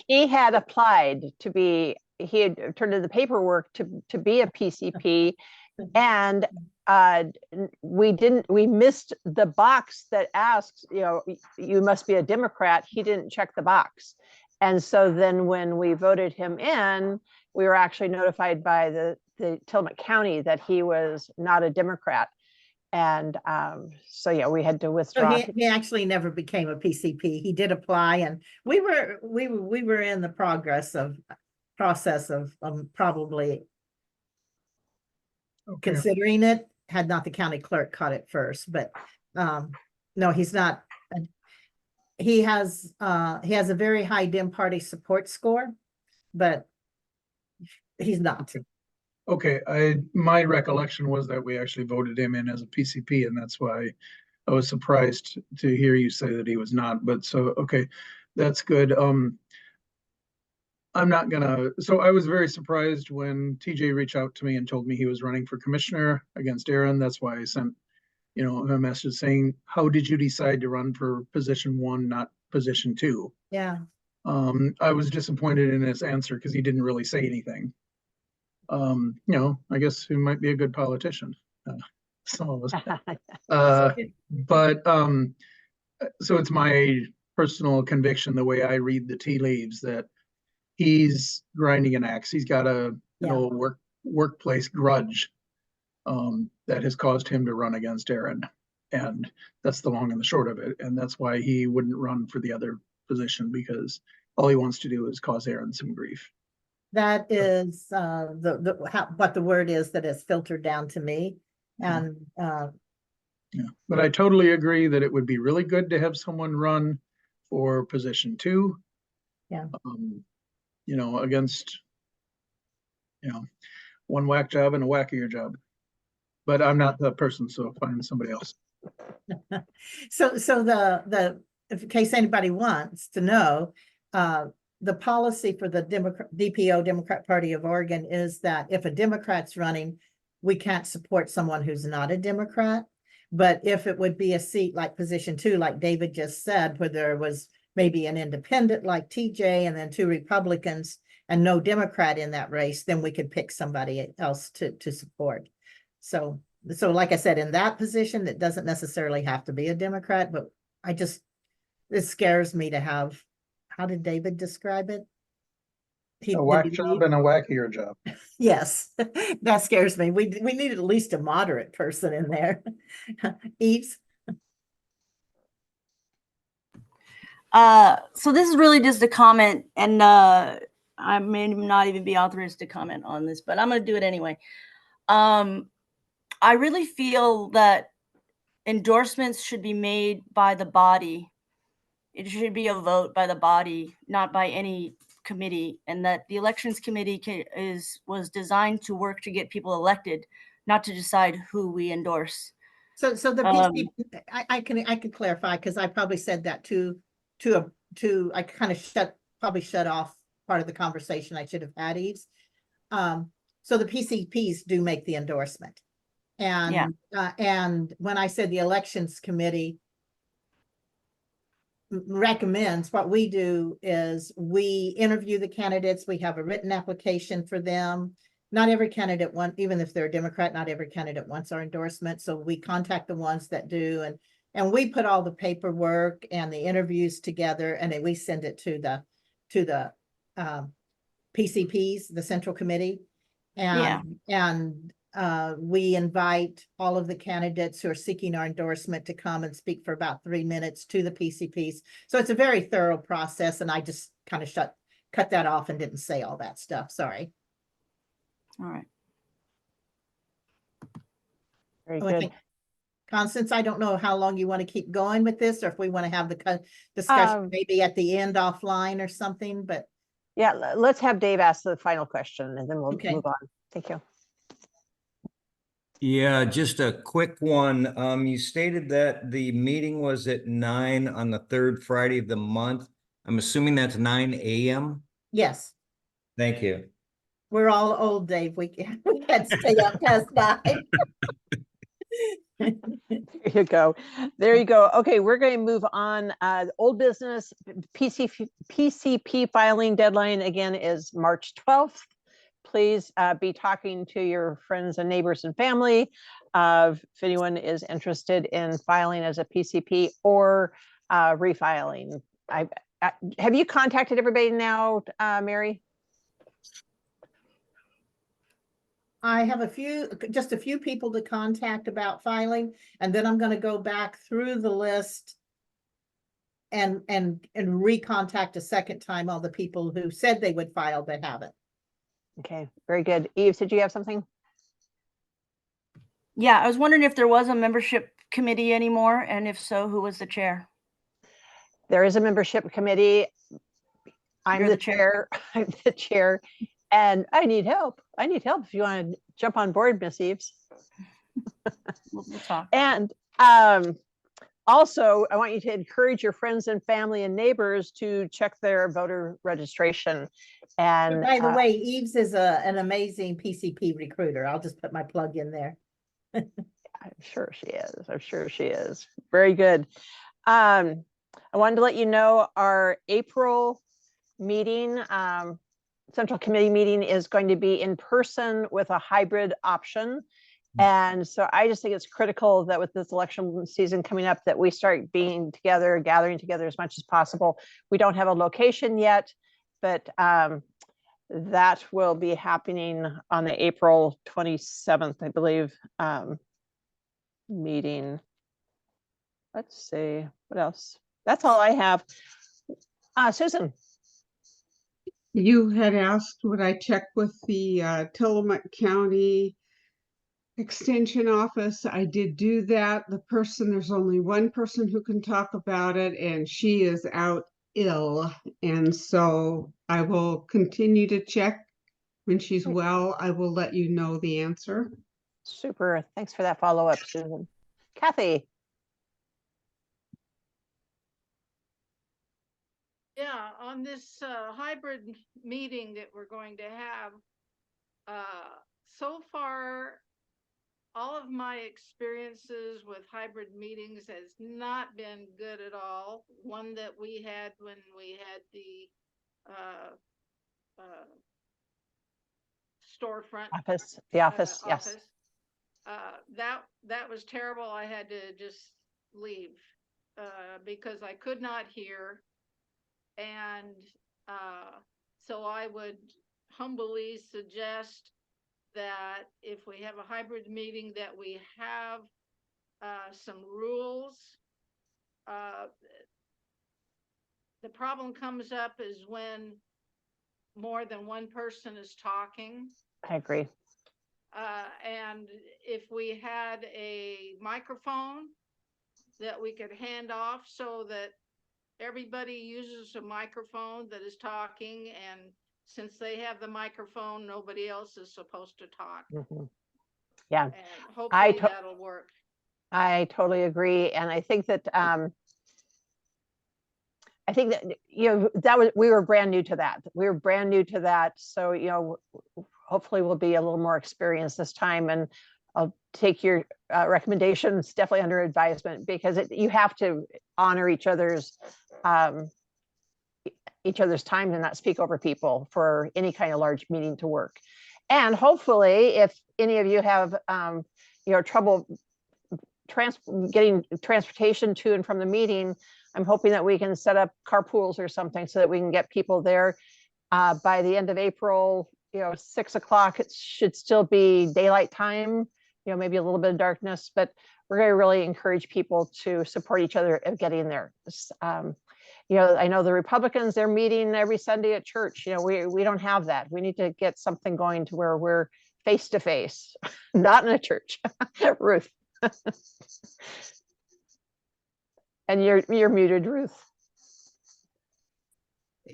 he had applied to be, he had turned in the paperwork to be a PCP, and we missed the box that asks, you must be a Democrat. He didn't check the box. And so then when we voted him in, we were actually notified by the Tillamook County that he was not a Democrat. And so yeah, we had to withdraw. So he actually never became a PCP. He did apply, and we were in the process of probably considering it, had not the county clerk caught it first. But no, he's not he has a very high Dem Party support score, but he's not. Okay, my recollection was that we actually voted him in as a PCP, and that's why I was surprised to hear you say that he was not, but so, okay, that's good. I'm not gonna, so I was very surprised when TJ reached out to me and told me he was running for commissioner against Aaron. That's why I sent, a message saying, how did you decide to run for position 1, not position 2? Yeah. I was disappointed in his answer because he didn't really say anything. I guess he might be a good politician. Some of us. But so it's my personal conviction, the way I read the tea leaves, that he's grinding an axe. He's got an old workplace grudge that has caused him to run against Aaron. And that's the long and the short of it. And that's why he wouldn't run for the other position, because all he wants to do is cause Aaron some grief. That is what the word is that is filtered down to me. And yeah, but I totally agree that it would be really good to have someone run for position 2. Yeah. Against, one whack job and a wackier job. But I'm not that person, so find somebody else. So in case anybody wants to know, the policy for the DPO, Democrat Party of Oregon, is that if a Democrat's running, we can't support someone who's not a Democrat. But if it would be a seat like position 2, like David just said, where there was maybe an independent like TJ and then 2 Republicans and no Democrat in that race, then we could pick somebody else to support. So like I said, in that position, it doesn't necessarily have to be a Democrat, but it scares me to have, how did David describe it? A whack job and a wackier job. Yes, that scares me. We need at least a moderate person in there. Eves? So this is really just a comment, and I may not even be authorized to comment on this, but I'm going to do it anyway. I really feel that endorsements should be made by the body. It should be a vote by the body, not by any committee, and that the elections committee was designed to work to get people elected, not to decide who we endorse. So the PC, I can clarify, because I probably said that I kind of probably shut off part of the conversation I should have had, Eves. So the PCPs do make the endorsement. And and when I said the elections committee recommends, what we do is we interview the candidates. We have a written application for them. Not every candidate even if they're a Democrat, not every candidate wants our endorsement. So we contact the ones that do, and we put all the paperwork and the interviews together, and then we send it to the PCPs, the Central Committee. And we invite all of the candidates who are seeking our endorsement to come and speak for about 3 minutes to the PCPs. So it's a very thorough process, and I just kind of cut that off and didn't say all that stuff. Sorry. All right. Very good. Constance, I don't know how long you want to keep going with this, or if we want to have the discussion maybe at the end offline or something, but. Yeah, let's have Dave ask the final question and then we'll move on. Thank you. Yeah, just a quick one. You stated that the meeting was at 9 on the 3rd Friday of the month. I'm assuming that's 9 a.m.? Yes. Thank you. We're all old, Dave. We can't stay up past 9. There you go. There you go. Okay, we're going to move on. Old business PCP filing deadline again is March 12th. Please be talking to your friends and neighbors and family if anyone is interested in filing as a PCP or refiling. Have you contacted everybody now, Mary? I have just a few people to contact about filing, and then I'm going to go back through the list and recontact a second time all the people who said they would file but haven't. Okay, very good. Eve, did you have something? Yeah, I was wondering if there was a membership committee anymore, and if so, who was the chair? There is a membership committee. I'm You're the the chair. chair. I'm the chair, and I need help. I need help if you want to jump on board, Miss Eves. We'll talk. And also, I want you to encourage your friends and family and neighbors to check their voter registration. And By the way, Eves is an amazing PCP recruiter. I'll just put my plug in there. I'm sure she is. I'm sure she is. Very good. I wanted to let you know our April meeting, Central Committee meeting is going to be in person with a hybrid option. And so I just think it's critical that with this election season coming up, that we start being together, gathering together as much as possible. We don't have a location yet, but that will be happening on the April 27th, I believe, meeting. Let's see, what else? That's all I have. Susan. You had asked would I check with the Tillamook County Extension Office. I did do that. There's only one person who can talk about it, and she is out ill. And so I will continue to check. When she's well, I will let you know the answer. Super. Thanks for that follow-up, Susan. Kathy. Yeah, on this hybrid meeting that we're going to have, so far, all of my experiences with hybrid meetings has not been good at all. One that we had when we had the storefront Office, the office, yes. That was terrible. I had to just leave because I could not hear. And so I would humbly suggest that if we have a hybrid meeting, that we have some rules. The problem comes up is when more than one person is talking. I agree. And if we had a microphone that we could hand off so that everybody uses a microphone that is talking, and since they have the microphone, nobody else is supposed to talk. Yeah, and hopefully that'll work. I totally agree. And I think that you know, we were brand new to that. So, you know, hopefully we'll be a little more experienced this time, and I'll take your recommendations definitely under advisement, because you have to honor each other's time and not speak over people for any kind of large meeting to work. And hopefully, if any of you have you know, trouble getting transportation to and from the meeting, I'm hoping that we can set up carpools or something so that we can get people there by the end of April. You know, 6 o'clock, it should still be daylight time, you know, maybe a little bit of darkness, but we're going to really encourage people to support each other of getting there. You know, I know the Republicans, they're meeting every Sunday at church. You know, we don't have that. We need to get something going to where we're face to face, not in a church. Ruth. And you're muted, Ruth.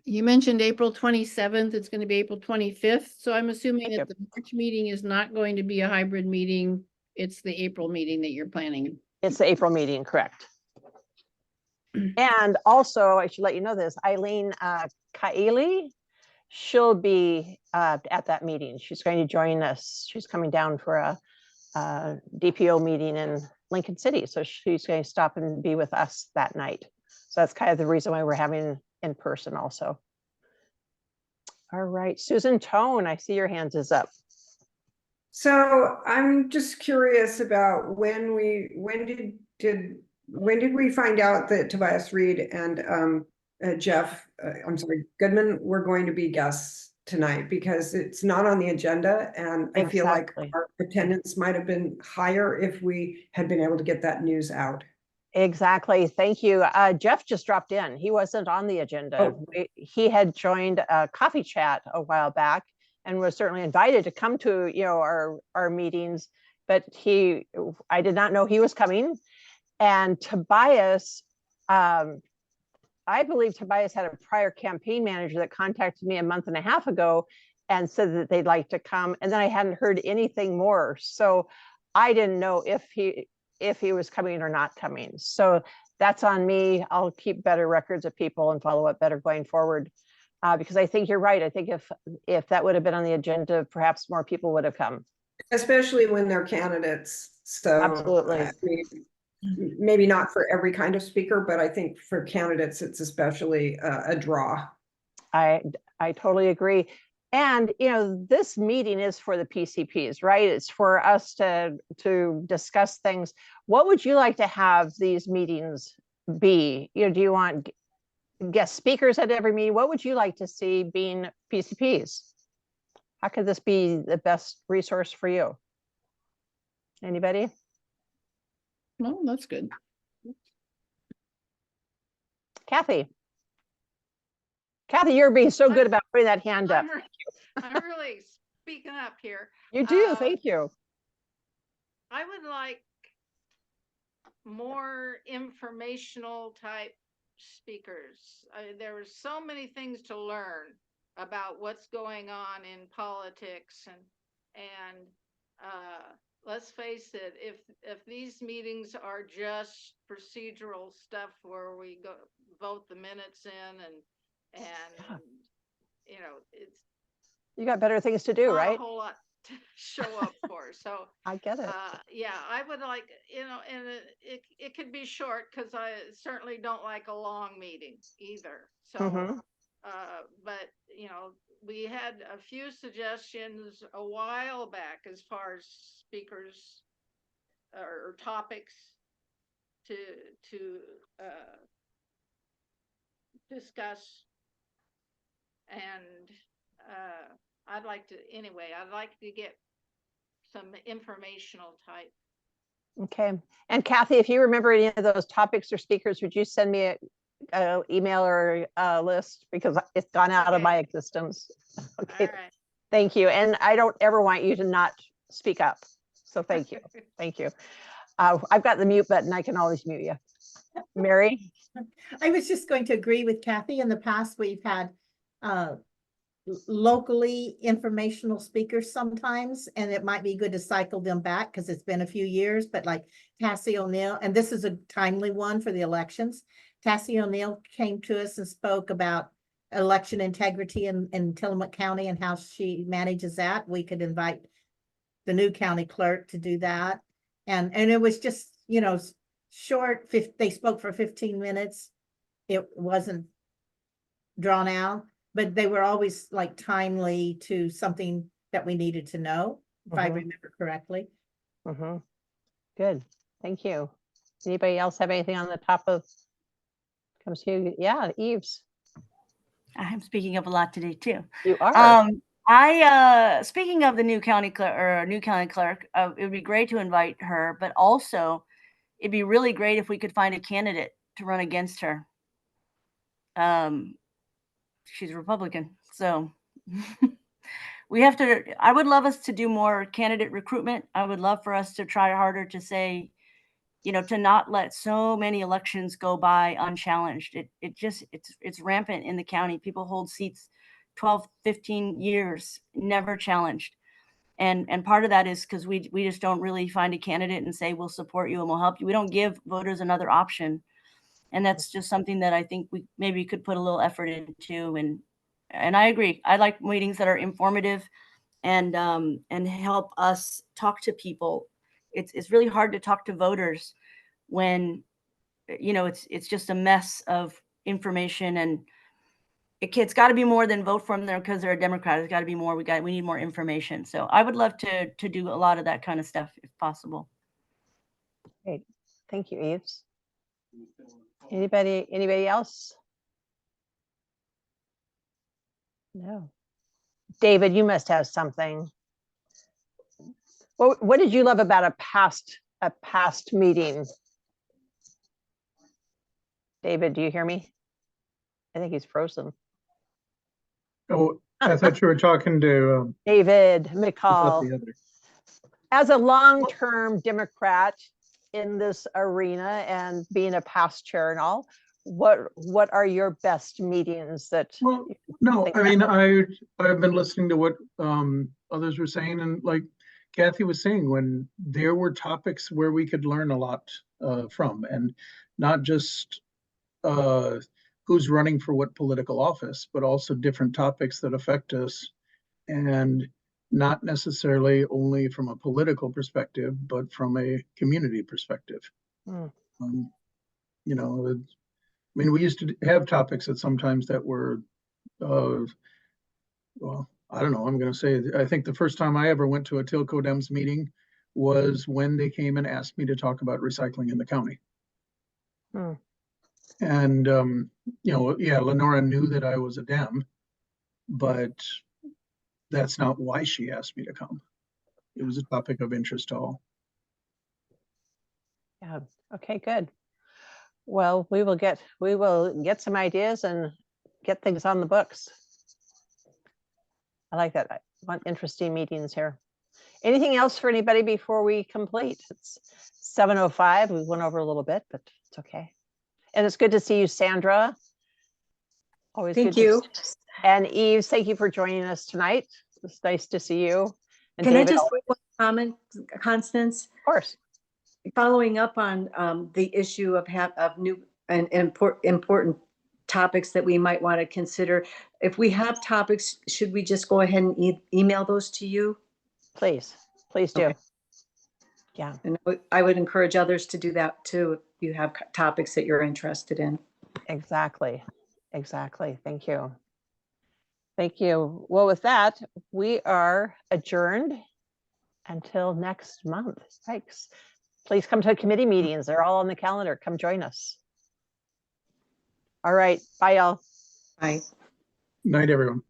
You mentioned April 27th. It's going to be April 25th. So I'm assuming that the March meeting is not going to be a hybrid meeting. It's the April meeting that you're planning. It's the April meeting, correct. And also, I should let you know this, Eileen Kaili, she'll be at that meeting. She's going to join us. She's coming down for a DPO meeting in Lincoln City. So she's going to stop and be with us that night. So that's kind of the reason why we're having in person also. All right, Susan Tone, I see your hands is up. So I'm just curious about when did we find out that Tobias Reed and Jeff, Goodman were going to be guests tonight, because it's not on the agenda, and I feel like our attendance might have been higher if we had been able to get that news out. Exactly. Thank you. Jeff just dropped in. He wasn't on the agenda. He had joined a coffee chat a while back and was certainly invited to come to, you know, our meetings, but I did not know he was coming. And Tobias I believe Tobias had a prior campaign manager that contacted me a month and a half ago and said that they'd like to come, and then I hadn't heard anything more. So I didn't know if he was coming or not coming. So that's on me. I'll keep better records of people and follow up better going forward. Because I think you're right. I think if that would have been on the agenda, perhaps more people would have come. Especially when they're candidates. So Absolutely. I mean, maybe not for every kind of speaker, but I think for candidates, it's especially a draw. I totally agree. And, you know, this meeting is for the PCPs, right? It's for us to discuss things. What would you like to have these meetings be? You know, do you want guest speakers at every meeting? What would you like to see being PCPs? How could this be the best resource for you? Anybody? No, that's good. Kathy. Kathy, you're being so good about putting that hand up. I'm really speaking up here. You do, thank you. I would like more informational type speakers. There were so many things to learn about what's going on in politics, and let's face it, if these meetings are just procedural stuff where we go vote the minutes in and Yeah. you know, it's You got better things to do, not right? a whole lot to show up for. So I get it. yeah, I would like, you know, and it could be short because I certainly don't like a long meeting either. So Mhm. but you know, we had a few suggestions a while back as far as speakers or topics to discuss, and I'd like to get some informational type. Okay. And Kathy, if you remember any of those topics or speakers, would you send me a email or a list, because it's gone out of my existence. Okay. All right. Thank you. And I don't ever want you to not speak up. So thank you. Thank you. I've got the mute button. I can always mute you. Mary? I was just going to agree with Kathy. In the past, we've had locally informational speakers sometimes, and it might be good to cycle them back because it's been a few years, but like Tassie O'Neill, and this is a timely one for the elections. Tassie O'Neill came to us and spoke about election integrity in Tillamook County and how she manages that. We could invite the new county clerk to do that. And it was just, you know, short. They spoke for 15 minutes. It wasn't drawn out, but they were always like timely to something that we needed to know, if I remember correctly. Good. Thank you. Anybody else have anything on the top of comes to you? Yeah, Eves. I'm speaking up a lot today too. You are. Speaking of the new county clerk, it would be great to invite her, but also it'd be really great if we could find a candidate to run against her. She's a Republican, so I would love us to do more candidate recruitment. I would love for us to try harder to say, you know, to not let so many elections go by unchallenged. It's rampant in the county. People hold seats 12, 15 years, never challenged. And part of that is because we just don't really find a candidate and say, we'll support you and we'll help you. We don't give voters another option. And that's just something that I think we maybe could put a little effort into. And I agree. I like meetings that are informative and help us talk to people. It's really hard to talk to voters when, you know, it's just a mess of information, and it's got to be more than vote for them there because they're a Democrat. It's got to be more. We need more information. So I would love to do a lot of that kind of stuff if possible. Great. Thank you, Eves. Anybody else? No. David, you must have something. What did you love about a past meeting? David, do you hear me? I think he's frozen. Oh, I thought you were talking to David McCall. the other. As a long-term Democrat in this arena and being a past chair and all, what are your best meetings that? Well, you no, think I mean, about? I've been listening to what others were saying, and like Kathy was saying, when there were topics where we could learn a lot from, and not just who's running for what political office, but also different topics that affect us, and not necessarily only from a political perspective, but from a community perspective. Hmm. You know, I mean, we used to have topics that sometimes that were, well, I don't know, I'm going to say, I think the first time I ever went to a TillcoDems meeting was when they came and asked me to talk about recycling in the county. Hmm. And, you know, yeah, Lenora knew that I was a Dem, but that's not why she asked me to come. It was a topic of interest to all. Yeah, okay, good. Well, we will get some ideas and get things on the books. I like that. I want interesting meetings here. Anything else for anybody before we complete? It's 7:05. We went over a little bit, but it's okay. And it's good to see you, Sandra. Always Thank good you. And Eve, thank you for joining us tonight. It's nice to see you. And Can David, I just always. make one comment, Constance? Of course. Following up on the issue of new and important topics that we might want to consider. If we have topics, should we just go ahead and email those to you? Please do. Okay. Yeah. And I would encourage others to do that too, if you have topics that you're interested in. Exactly. Thank you. Thank you. Well, with that, we are adjourned until next month. Thanks. Please come to committee meetings. They're all on the calendar. Come join us. All right. Bye, y'all. Bye. Night, everyone.